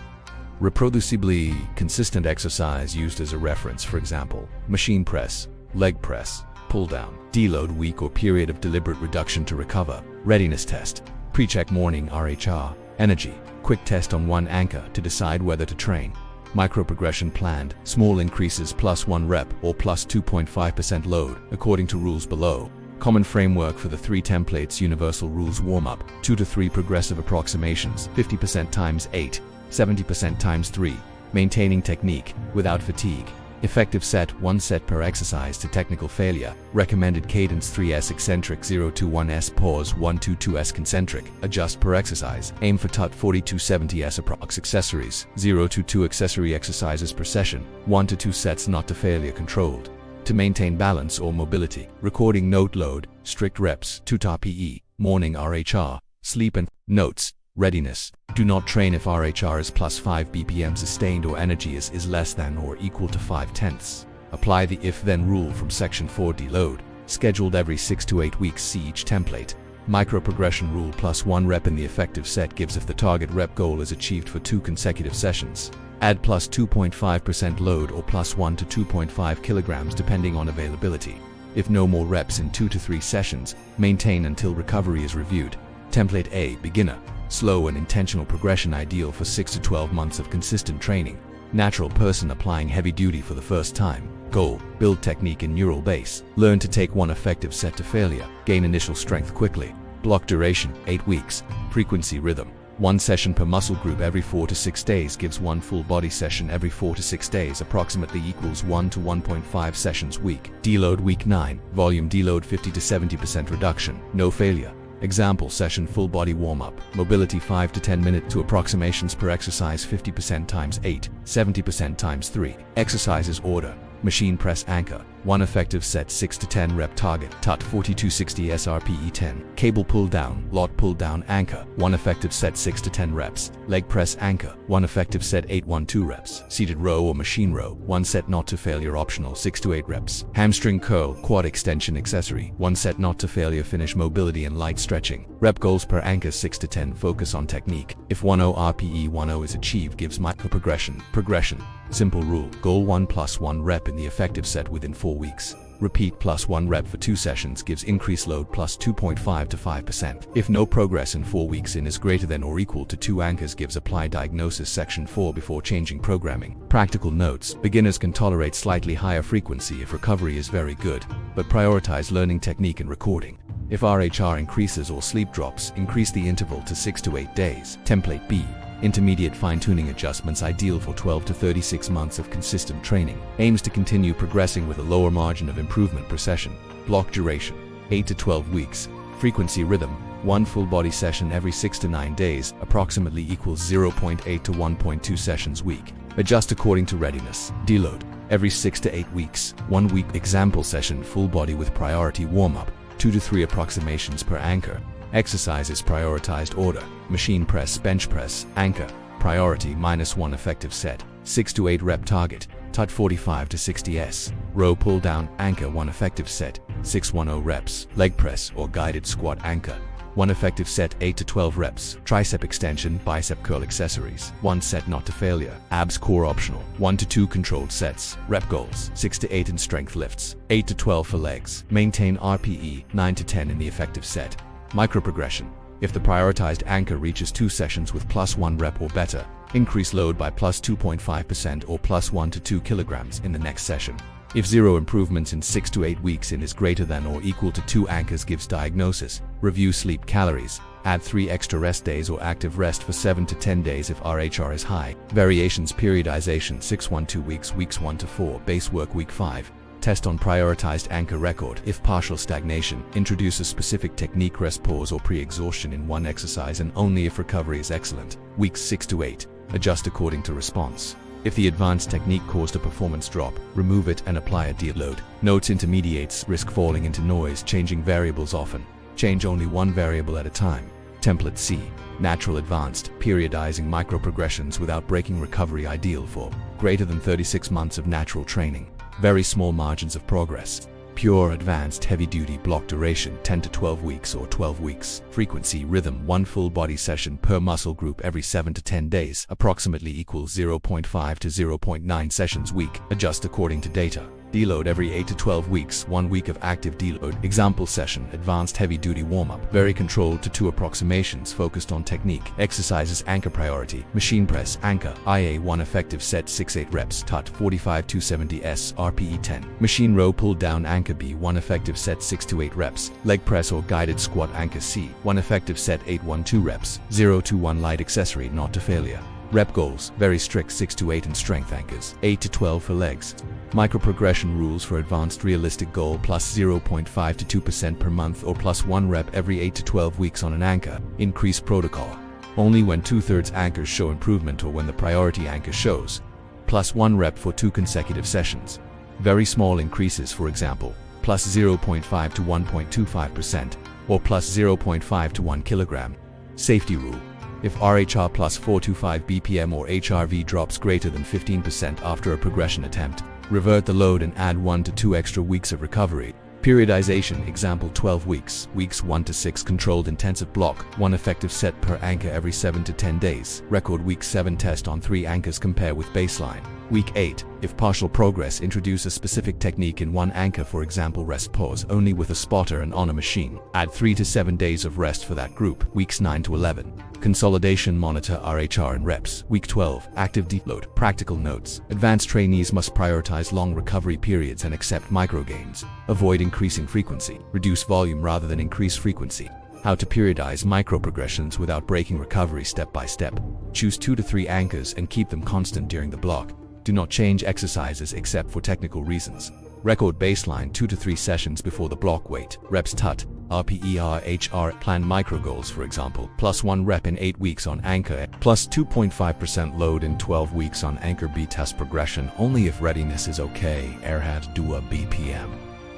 Reproducibly consistent exercise used as a reference, for example, machine press, leg press, pull down. Deload week or period of deliberate reduction to recover. Readiness test. Pre-check morning RHR, energy, quick test on 1 anchor to decide whether to train. Micro-progression planned, small increases plus 1 rep or plus 2.5% load, according to rules below. Common framework for the 3 templates: universal rules warm-up, 2 to 3 progressive approximations, 50% times 8, 70% times 3, maintaining technique, without fatigue. Effective set 1 set per exercise to technical failure. Recommended cadence 3s eccentric 0 to 1s pause 1 to 2s concentric. Adjust per exercise. Aim for TUT 4270s approx. Accessories 0 to 2 accessory exercises per session. 1 to 2 sets not to failure controlled. To maintain balance or mobility. Recording note load. Strict reps 2 to RPE. Morning RHR. Sleep and notes. Readiness. Do not train if RHR is plus 5 BPM sustained or energy is less than or equal to 5/10. Apply the if-then rule from section 4 deload. Scheduled every 6 to 8 weeks. See each template. Micro-progression rule plus 1 rep in the effective set gives if the target rep goal is achieved for 2 consecutive sessions. Add plus 2.5% load or plus 1 to 2.5 kilograms depending on availability. If no more reps in 2 to 3 sessions, maintain until recovery is reviewed. Template A. Beginner. Slow and intentional progression ideal for 6 to 12 months of consistent training. Natural person applying heavy duty for the first time. Goal. Build technique in neural base. Learn to take 1 effective set to failure. Gain initial strength quickly. Block duration 8 weeks. Frequency rhythm. 1 session per muscle group every 4 to 6 days gives 1 full body session every 4 to 6 days approximately equals 1 to 1.5 sessions week. Deload week 9. Volume deload 50 to 70% reduction. No failure. Example session full body warm-up. Mobility 5 to 10 minutes to approximations per exercise 50% times 8, 70% times 3. Exercises order. Machine press anchor. 1 effective set 6 to 10 rep target. TUT 4260 SRPE 10. Cable pull down. Lot pull down anchor. 1 effective set 6 to 10 reps. Leg press anchor. 1 effective set 8-1-2 reps. Seated row or machine row. 1 set not to failure optional 6 to 8 reps. Hamstring curl. Quad extension accessory. 1 set not to failure finish mobility and light stretching. Rep goals per anchor 6 to 10 focus on technique. If 10 RPE 10 is achieved gives micro progression. Simple rule. Goal 1 plus 1 rep in the effective set within 4 weeks. Repeat plus 1 rep for 2 sessions gives increased load plus 2.5 to 5%. If no progress in 4 weeks in is greater than or equal to 2 anchors gives apply diagnosis section 4 before changing programming. Practical notes. Beginners can tolerate slightly higher frequency if recovery is very good, but prioritize learning technique and recording. If RHR increases or sleep drops, increase the interval to 6 to 8 days. Template B. Intermediate fine-tuning adjustments ideal for 12 to 36 months of consistent training. Aims to continue progressing with a lower margin of improvement per session. Block duration 8 to 12 weeks. Frequency rhythm 1 full body session every 6 to 9 days approximately equals 0.8 to 1.2 sessions week. Adjust according to readiness. Deload every 6 to 8 weeks. 1 week example session full body with priority warm-up. 2 to 3 approximations per anchor. Exercises prioritized order. Machine press, bench press, anchor. Priority -1 effective set. 6 to 8 rep target. TUT 45 to 60s. Row pull down, anchor 1 effective set. 610 reps. Leg press or guided squat anchor. 1 effective set 8 to 12 reps. Tricep extension, bicep curl accessories. 1 set not to failure. Abs core optional. 1 to 2 controlled sets. Rep goals 6 to 8 in strength lifts. 8 to 12 for legs. Maintain RPE 9 to 10 in the effective set. Microprogression. If the prioritized anchor reaches 2 sessions with +1 rep or better, increase load by +2.5% or +1 to 2 kilograms in the next session. If 0 improvements in 6 to 8 weeks in is greater than or equal to 2 anchors gives diagnosis. Review sleep calories. Add 3 extra rest days or active rest for 7 to 10 days if RHR is high. Variations periodization 6-1-2 weeks 1 to 4 base work week 5. Test on prioritized anchor record. If partial stagnation, introduce a specific technique rest pause or pre-exhaustion in 1 exercise and only if recovery is excellent. Weeks 6 to 8. Adjust according to response. If the advanced technique caused a performance drop, remove it and apply a deload. Notes intermediates risk falling into noise, changing variables often. Change only 1 variable at a time. Template C. Natural advanced, periodizing microprogressions without breaking recovery ideal for greater than 36 months of natural training. Very small margins of progress. Pure advanced heavy-duty block duration 10 to 12 weeks or 12 weeks. Frequency rhythm 1 full body session per muscle group every 7 to 10 days approximately equals 0.5 to 0.9 sessions week. Adjust according to data. Deload every 8 to 12 weeks, 1 week of active deload. Example session, advanced heavy-duty warm-up. Very controlled to 2 approximations focused on technique. Exercises anchor priority. Machine press, anchor. IA 1 effective set 6-8 reps. TUT 45 270s, RPE 10. Machine row pull down anchor B 1 effective set 6 to 8 reps. Leg press or guided squat anchor C 1 effective set 8-1-2 reps. 0 to 1 light accessory not to failure. Rep goals, very strict 6 to 8 in strength anchors, 8 to 12 for legs. Micro-progression rules for advanced realistic goal plus 0.5 to 2% per month or plus 1 rep every 8 to 12 weeks on an anchor. Increase protocol. Only when 2/3 anchors show improvement or when the priority anchor shows. Plus 1 rep for 2 consecutive sessions. Very small increases, for example, plus 0.5 to 1.25% or plus 0.5 to 1 kilogram. Safety rule. If RHR plus 4 to 5 BPM or HRV drops greater than 15% after a progression attempt, revert the load and add 1 to 2 extra weeks of recovery. Periodization, example 12 weeks, weeks 1 to 6 controlled intensive block, 1 effective set per anchor every 7 to 10 days. Record week 7 test on 3 anchors, compare with baseline. Week 8, if partial progress, introduce a specific technique in 1 anchor, for example rest pause only with a spotter and on a machine. Add 3 to 7 days of rest for that group. Weeks 9 to 11. Consolidation, monitor RHR and reps. Week 12, active deload. Practical notes. Advanced trainees must prioritize long recovery periods and accept micro gains. Avoid increasing frequency. Reduce volume rather than increase frequency. How to periodize micro-progressions without breaking recovery step by step. Choose 2 to 3 anchors and keep them constant during the block. Do not change exercises except for technical reasons. Record baseline 2 to 3 sessions before the block weight. Reps TUT, RPERHR. Plan micro goals, for example, plus 1 rep in 8 weeks on anchor, plus 2.5% load in 12 weeks on anchor B. Test progression only if readiness is okay. Airhat Dua BPM.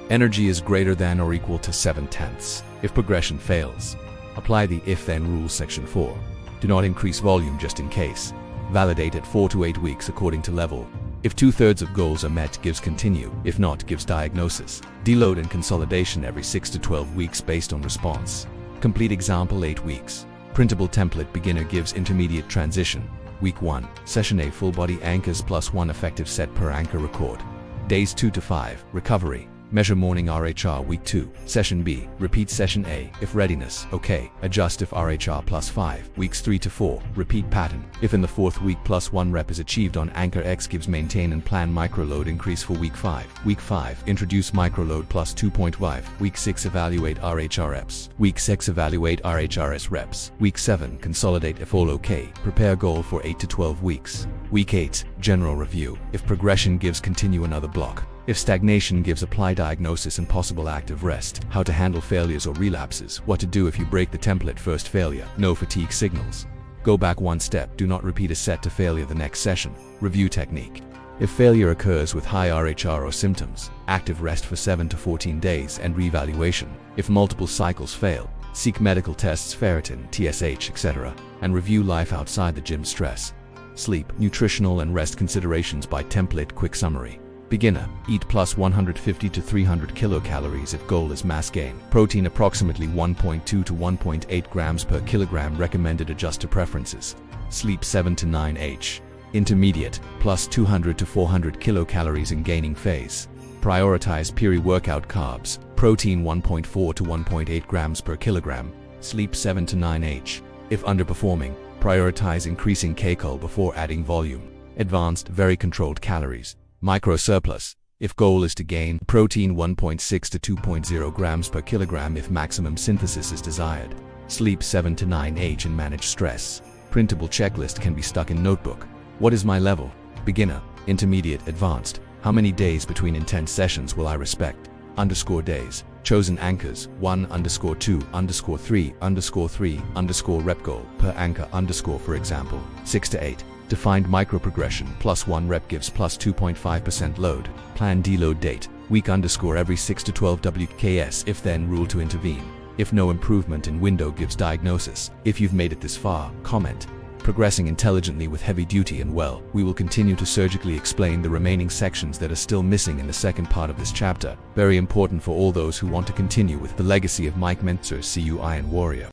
Energy is greater than or equal to 7/10. If progression fails, apply the if-then rule section 4. Do not increase volume just in case. Validate at 4 to 8 weeks according to level. If 2/3 of goals are met, gives continue. If not, gives diagnosis. Deload and consolidation every 6 to 12 weeks based on response. Complete example 8 weeks. Printable template beginner gives intermediate transition. Week 1, session A, full body anchors plus 1 effective set per anchor. Record. Days 2 to 5, recovery. Measure morning RHR. Week 2, session B, repeat session A, if readiness, okay, adjust if RHR plus 5. Weeks 3 to 4, repeat pattern. If in the 4th week plus 1 rep is achieved on anchor X, gives maintain and plan microload increase for week 5. Week 5, introduce microload plus 2.5. Week 6, evaluate RHR reps. Week 6, evaluate RHRS reps. Week 7, consolidate if all okay, prepare goal for 8 to 12 weeks. Week 8, general review. If progression gives, continue another block. If stagnation gives, apply diagnosis and possible active rest. How to handle failures or relapses. What to do if you break the template first failure. No fatigue signals. Go back 1 step. Do not repeat a set to failure the next session. Review technique. If failure occurs with high RHR or symptoms, active rest for 7 to 14 days and reevaluation. If multiple cycles fail, seek medical tests, ferritin, TSH, etc., and review life outside the gym. Stress, sleep, nutritional and rest considerations by template. Quick summary. Beginner, eat plus 150 to 300 kilocalories if goal is mass gain. Protein approximately 1.2 to 1.8 grams per kilogram. Recommended, adjust to preferences. Sleep 7 to 9 H. Intermediate, plus 200 to 400 kilocalories in gaining phase. Prioritize peri-workout carbs. Protein 1.4 to 1.8 grams per kilogram. Sleep 7 to 9 H. If underperforming, prioritize increasing kcal before adding volume. Advanced, very controlled calories. Micro surplus. If goal is to gain, protein 1.6 to 2.0 grams per kilogram if maximum synthesis is desired. Sleep 7 to 9 H and manage stress. Printable checklist can be stuck in notebook. What is my level? Beginner, intermediate, advanced. How many days between intense sessions will I respect? Days. Chosen anchors 1_2_3_3_ rep goal per anchor for example 6 to 8. Defined micro-progression plus 1 rep gives plus 2.5% load. Plan deload date, week every 6 to 12 WKS. If then rule to intervene. If no improvement in window, gives diagnosis. If you've made it this far, comment. Progressing intelligently with heavy duty and well, we will continue to surgically explain the remaining sections that are still missing in the second part of this chapter. Very important for all those who want to continue with the legacy of Mike Mentzer. See you, Iron Warrior.